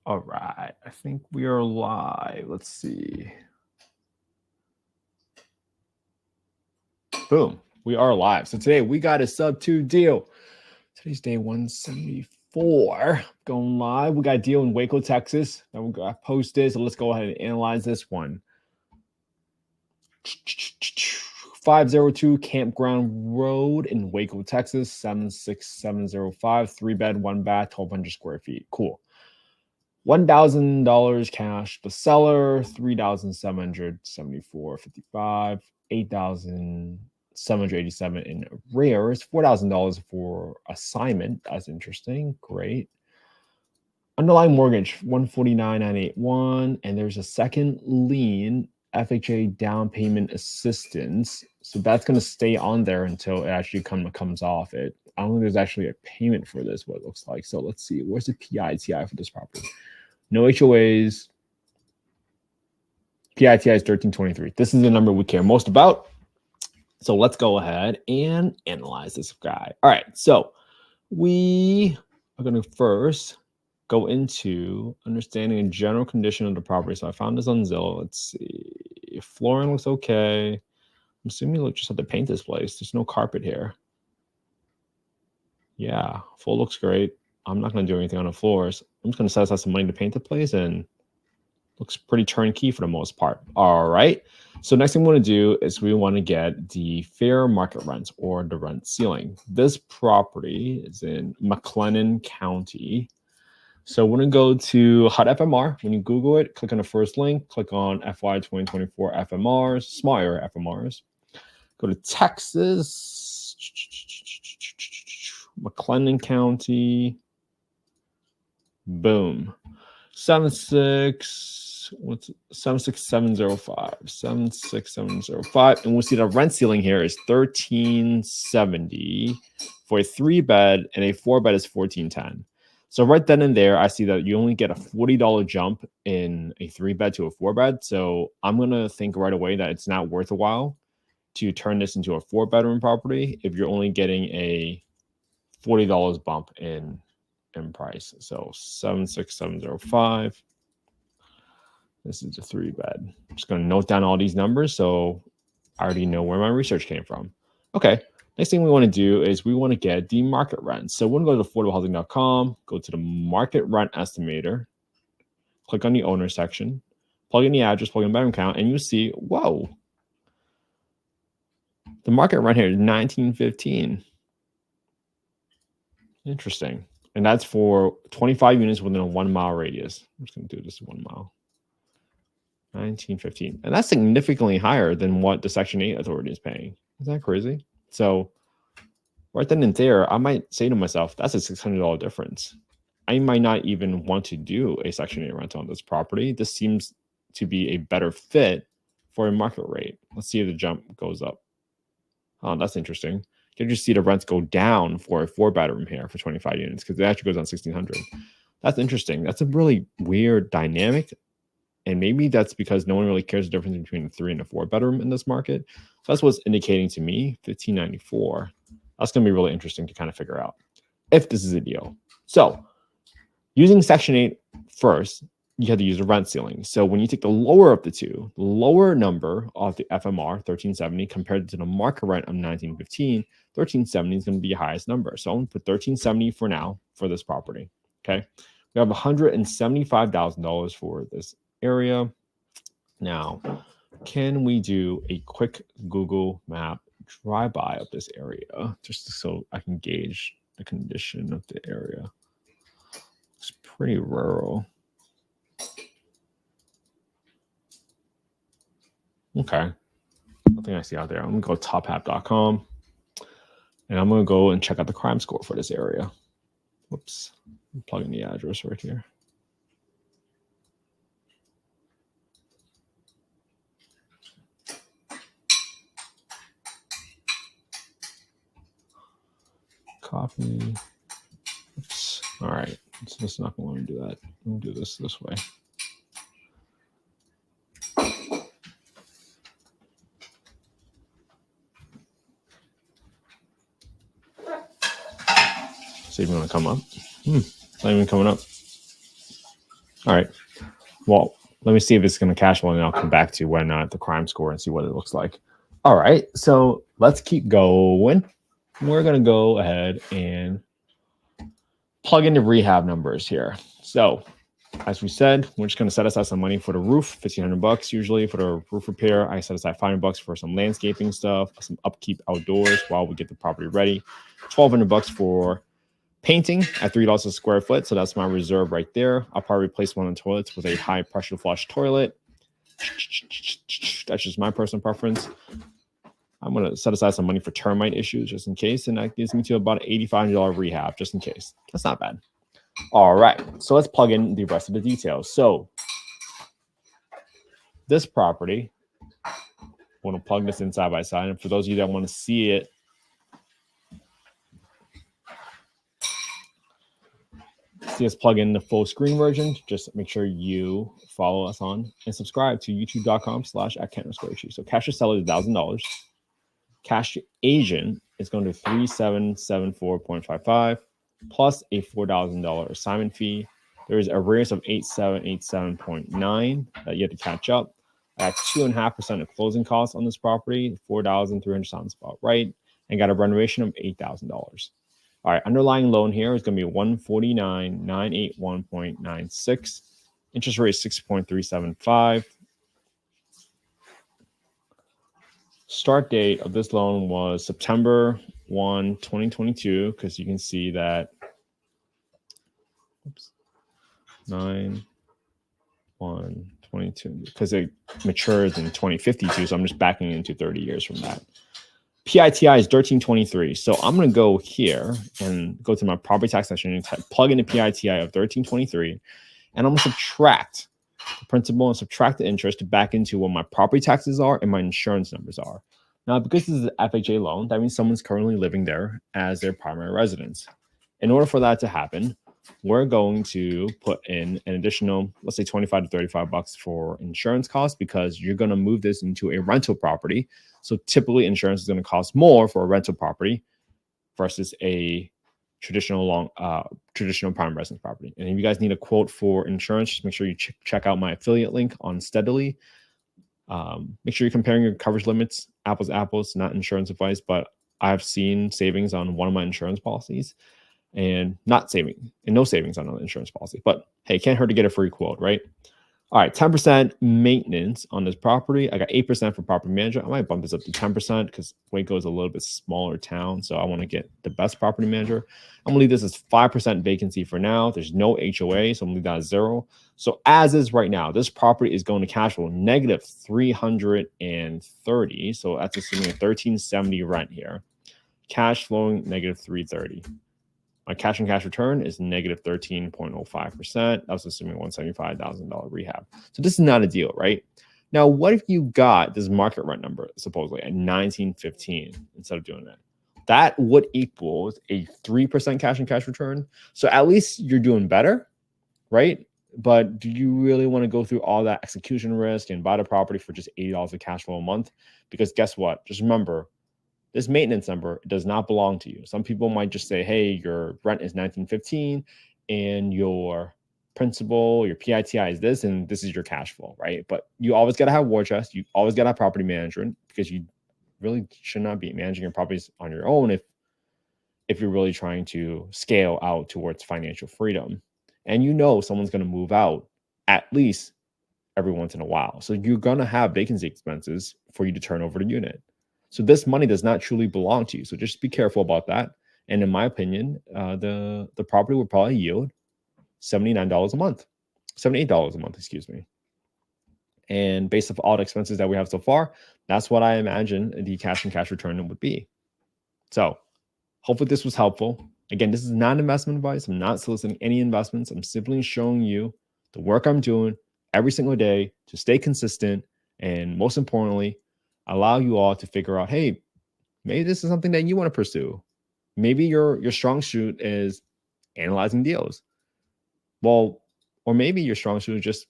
All right, I think we are live. Let's see. Boom, we are live. So today we got a sub-2 deal. Today's day 174. Going live. We got a deal in Waco, Texas. That we got posted. So let's go ahead and analyze this one. 502 Campground Road in Waco, Texas. 76705. 3-bed, 1-bath, 1,200 square feet. Cool. $1,000 cash. The seller, $3,774.55, $8,787 in arrears, $4,000 for assignment. That's interesting. Great. Underlying mortgage, $149,981, and there's a second lien, FHA down payment assistance. So that's going to stay on there until it actually comes off it. I don't think there's actually a payment for this, what it looks like. So let's see. Where's the PITI for this property? No HOAs. PITI is 1323. This is the number we care most about. So let's go ahead and analyze this guy. All right. So we are going to first go into understanding a general condition of the property. So I found this on Zillow. Let's see. Flooring looks okay. I'm assuming you just have to paint this place. There's no carpet here. Yeah, floor looks great. I'm not going to do anything on the floors. I'm just going to set aside some money to paint the place, and looks pretty turnkey for the most part. All right. So next thing we want to do is we want to get the fair market rents, or the rent ceiling. This property is in McLennan County. So we're going to go to HUD FMR. When you Google it, click on the first link, click on FY 2024 FMRs, small area FMRs. Go to Texas, McLennan County. Boom. 76705. 76705. And we'll see the rent ceiling here is $1,370 for a 3-bed, and a 4-bed is $1,410. So right then and there, I see that you only get a $40 jump in a 3-bed to a 4-bed. So I'm going to think right away that it's not worth a while to turn this into a 4-bedroom property if you're only getting a $40 bump in price. So 76705. This is a 3-bed. I'm just going to note down all these numbers so I already know where my research came from. Okay. Next thing we want to do is we want to get the market rent. So we're going to go to affordablehousing.com, go to the market rent estimator, click on the owner section, plug in the address, plug in the bedroom count, and you see, whoa, the market rent here is $1,915. Interesting. And that's for 25 units within a 1-mile radius. I'm just going to do this 1 mile. 1915. And that's significantly higher than what the Section 8 authority is paying. Isn't that crazy? So right then and there, I might say to myself, that's a $600 difference. I might not even want to do a Section 8 rental on this property. This seems to be a better fit for a market rate. Let's see if the jump goes up. Oh, that's interesting. You can just see the rents go down for a 4-bedroom here for 25 units because it actually goes on 1,600. That's interesting. That's a really weird dynamic. And maybe that's because no one really cares the difference between a 3 and a 4-bedroom in this market. So that's what's indicating to me, 1,594. That's going to be really interesting to kind of figure out if this is a deal. So using Section 8 first, you have to use a rent ceiling. So when you take the lower of the two, the lower number of the FMR, 1370, compared to the market rent of 1915, 1370 is going to be your highest number. So I'm going to put 1370 for now for this property. Okay. We have $175,000 for this area. Now, can we do a quick Google map drive-by of this area just so I can gauge the condition of the area? It's pretty rural. Okay. Nothing I see out there. I'm going to go tophap.com and I'm going to go and check out the crime score for this area. Whoops. I'm plugging the address right here. Copy. Oops. All right. So it's not going to let me do that. I'm going to do this way. See if you want to come up. Not even coming up. All right. Well, let me see if it's going to cash flow, and then I'll come back to when the crime score and see what it looks like. All right. So let's keep going. We're going to go ahead and plug in the rehab numbers here. So as we said, we're just going to set aside some money for the roof, $1,500 usually for the roof repair. I set aside $500 for some landscaping stuff, some upkeep outdoors while we get the property ready. $1,200 for painting at $3 a square foot. So that's my reserve right there. I'll probably replace one of the toilets with a high pressure flush toilet. That's just my personal preference. I'm going to set aside some money for termite issues just in case. And that gives me to about an $85 rehab just in case. That's not bad. All right. So let's plug in the rest of the details. So this property, I want to plug this in side by side. And for those of you that want to see it, see us plug in the full screen version. Just make sure you follow us on and subscribe to youtube.com/@Kent_issue. So cash to seller is $1,000. Cash to agent is going to 3774.55 plus a $4,000 assignment fee. There is arrears of 8787.9 that you have to catch up. At 2.5% of closing costs on this property, $4,300 sounds about right, and got a renovation of $8,000. All right, underlying loan here is going to be 149,981.96. Interest rate is 6.375. Start date of this loan was September 1, 2022, because you can see that 9/1/22, because it matures in 2052, so I'm just backing into 30 years from that. PITI is 1323. So I'm going to go here and go to my property tax section and plug in the PITI of 1323. And I'm going to subtract the principal and subtract the interest back into what my property taxes are and my insurance numbers are. Now, because this is an FHA loan, that means someone's currently living there as their primary residence. In order for that to happen, we're going to put in an additional, let's say $25 to $35 for insurance costs, because you're going to move this into a rental property. So typically insurance is going to cost more for a rental property versus a traditional prime residence property. And if you guys need a quote for insurance, just make sure you check out my affiliate link on Steadily. Make sure you're comparing your coverage limits, apples to apples, not insurance advice, but I've seen savings on one of my insurance policies and no savings on an insurance policy. But hey, can't hurt to get a free quote, right? All right, 10% maintenance on this property. I got 8% for property manager. I might bump this up to 10% because Waco is a little bit smaller town, so I want to get the best property manager. I'm gonna leave this as 5% vacancy for now. There's no HOA, so I'm gonna leave that as 0. So as is right now, this property is going to cash flow negative 330. So that's assuming a 1370 rent here. Cash flowing negative 330. My cash and cash return is negative 13.05%. I was assuming $175,000 rehab. So this is not a deal, right? Now, what if you got this market rent number supposedly at 1915 instead of doing that? That would equal a 3% cash and cash return. So at least you're doing better, right? But do you really want to go through all that execution risk and buy the property for just $80 of cash flow a month? Because guess what? Just remember, this maintenance number does not belong to you. Some people might just say, hey, your rent is 1915 and your principal, your PITI is this, and this is your cash flow, right? But you always got to have war chest. You always got to have property management, because you really should not be managing your properties on your own if you're really trying to scale out towards financial freedom. And you know someone's going to move out at least every once in a while. So you're going to have vacancy expenses for you to turn over the unit. So this money does not truly belong to you. So just be careful about that. And in my opinion, the property will probably yield $79 a month, $78 a month, excuse me. And based off all the expenses that we have so far, that's what I imagine the cash and cash return would be. So hopefully this was helpful. Again, this is not investment advice. I'm not soliciting any investments. I'm simply showing you the work I'm doing every single day to stay consistent. And most importantly, allow you all to figure out, hey, maybe this is something that you want to pursue. Maybe your strong suit is analyzing deals. Well, or maybe your strong suit is just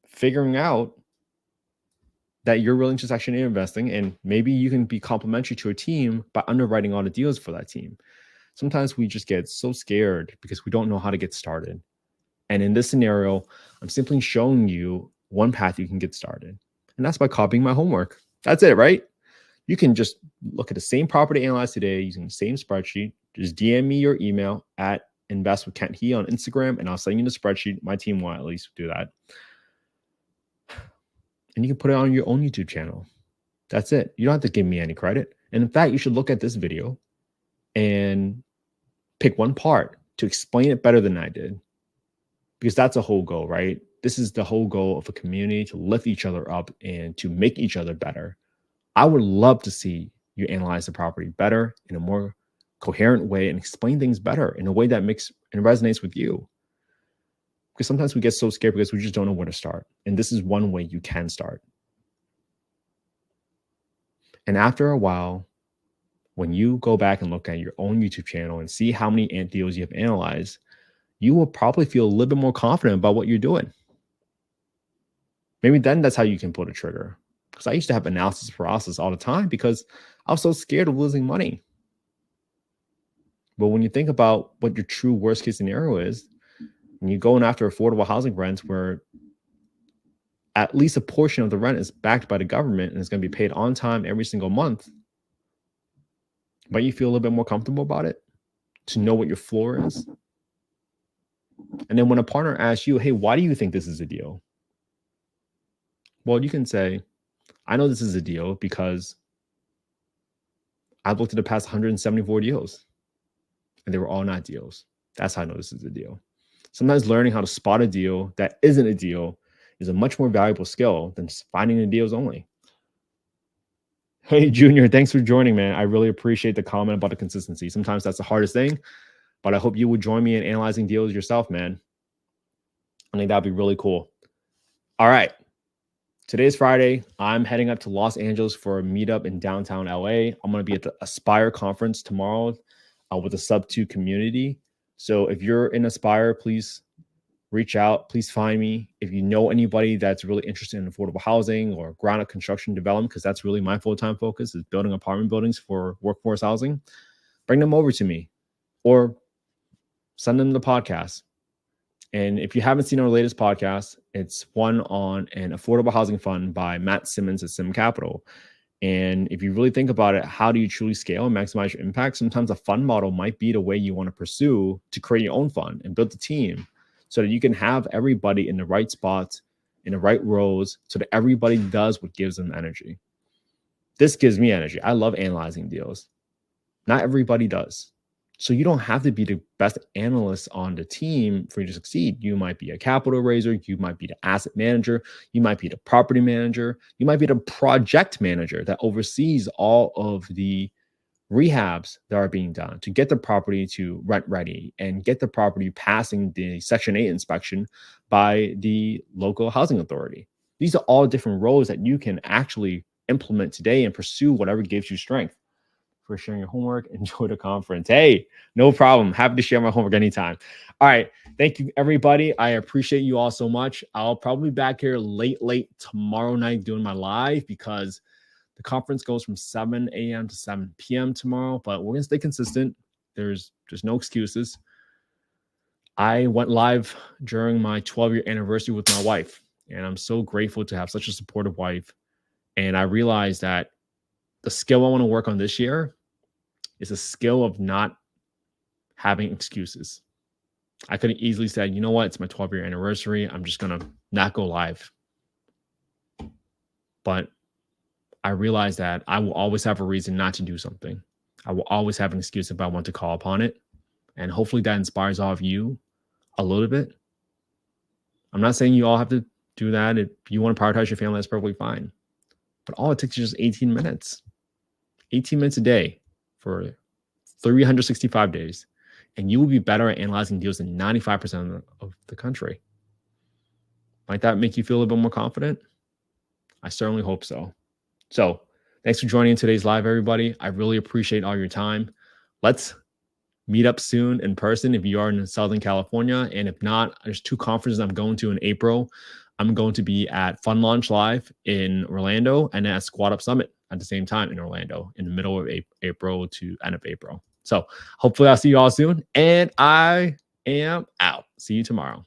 figuring out that you're willing to section in investing, and maybe you can be complementary to a team by underwriting all the deals for that team. Sometimes we just get so scared because we don't know how to get started. And in this scenario, I'm simply showing you one path you can get started. And that's by copying my homework. That's it, right? You can just look at the same property analyzed today using the same spreadsheet. Just DM me your email at investwithkenthee on Instagram, and I'll send you the spreadsheet. My team will at least do that. And you can put it on your own YouTube channel. That's it. You don't have to give me any credit. And in fact, you should look at this video and pick one part to explain it better than I did. Because that's a whole goal, right? This is the whole goal of a community, to lift each other up and to make each other better. I would love to see you analyze the property better in a more coherent way and explain things better in a way that makes and resonates with you. Because sometimes we get so scared because we just don't know where to start. And this is one way you can start. And after a while, when you go back and look at your own YouTube channel and see how many deals you have analyzed, you will probably feel a little bit more confident about what you're doing. Maybe then that's how you can pull the trigger. Because I used to have analysis paralysis all the time because I was so scared of losing money. But when you think about what your true worst case scenario is, and you're going after affordable housing rents where at least a portion of the rent is backed by the government and it's going to be paid on time every single month, but you feel a little bit more comfortable about it, to know what your floor is. And then when a partner asks you, hey, why do you think this is a deal? Well, you can say, I know this is a deal because I've looked at the past 174 deals and they were all not deals. That's how I know this is a deal. Sometimes learning how to spot a deal that isn't a deal is a much more valuable skill than just finding the deals only. Hey, Junior, thanks for joining, man. I really appreciate the comment about the consistency. Sometimes that's the hardest thing, but I hope you would join me in analyzing deals yourself, man. I think that'd be really cool. All right. Today's Friday. I'm heading up to Los Angeles for a meetup in downtown LA. I'm going to be at the Aspire conference tomorrow with the subto community. So if you're in Aspire, please reach out. Please find me. If you know anybody that's really interested in affordable housing or ground up construction development, because that's really my full-time focus, is building apartment buildings for workforce housing, bring them over to me or send them the podcast. And if you haven't seen our latest podcast, it's one on an affordable housing fund by Matt Simmons at Sim Capital. And if you really think about it, how do you truly scale and maximize your impact? Sometimes a fund model might be the way you want to pursue to create your own fund and build a team so that you can have everybody in the right spots, in the right roles, so that everybody does what gives them energy. This gives me energy. I love analyzing deals. Not everybody does. So you don't have to be the best analyst on the team for you to succeed. You might be a capital raiser. You might be the asset manager. You might be the property manager. You might be the project manager that oversees all of the rehabs that are being done to get the property to rent ready and get the property passing the Section 8 inspection by the local housing authority. These are all different roles that you can actually implement today and pursue whatever gives you strength. For sharing your homework. Enjoy the conference. Hey, no problem. Happy to share my homework anytime. All right. Thank you, everybody. I appreciate you all so much. I'll probably be back here late tomorrow night doing my live because the conference goes from 7 a.m. to 7 p.m. tomorrow, but we're going to stay consistent. There's no excuses. I went live during my 12-year anniversary with my wife, and I'm so grateful to have such a supportive wife. And I realized that the skill I want to work on this year is a skill of not having excuses. I could have easily said, you know what, it's my 12-year anniversary. I'm just going to not go live. But I realized that I will always have a reason not to do something. I will always have an excuse if I want to call upon it. And hopefully that inspires all of you a little bit. I'm not saying you all have to do that. If you want to prioritize your family, that's perfectly fine. But all it takes is just 18 minutes. 18 minutes a day for 365 days. And you will be better at analyzing deals than 95% of the country. Might that make you feel a little bit more confident? I certainly hope so. So thanks for joining in today's live, everybody. I really appreciate all your time. Let's meet up soon in person if you are in Southern California. And if not, there's 2 conferences I'm going to in April. I'm going to be at Fund Launch Live in Orlando and at Squad Up Summit at the same time in Orlando in the middle of April to end of April. So hopefully I'll see you all soon. And I am out. See you tomorrow.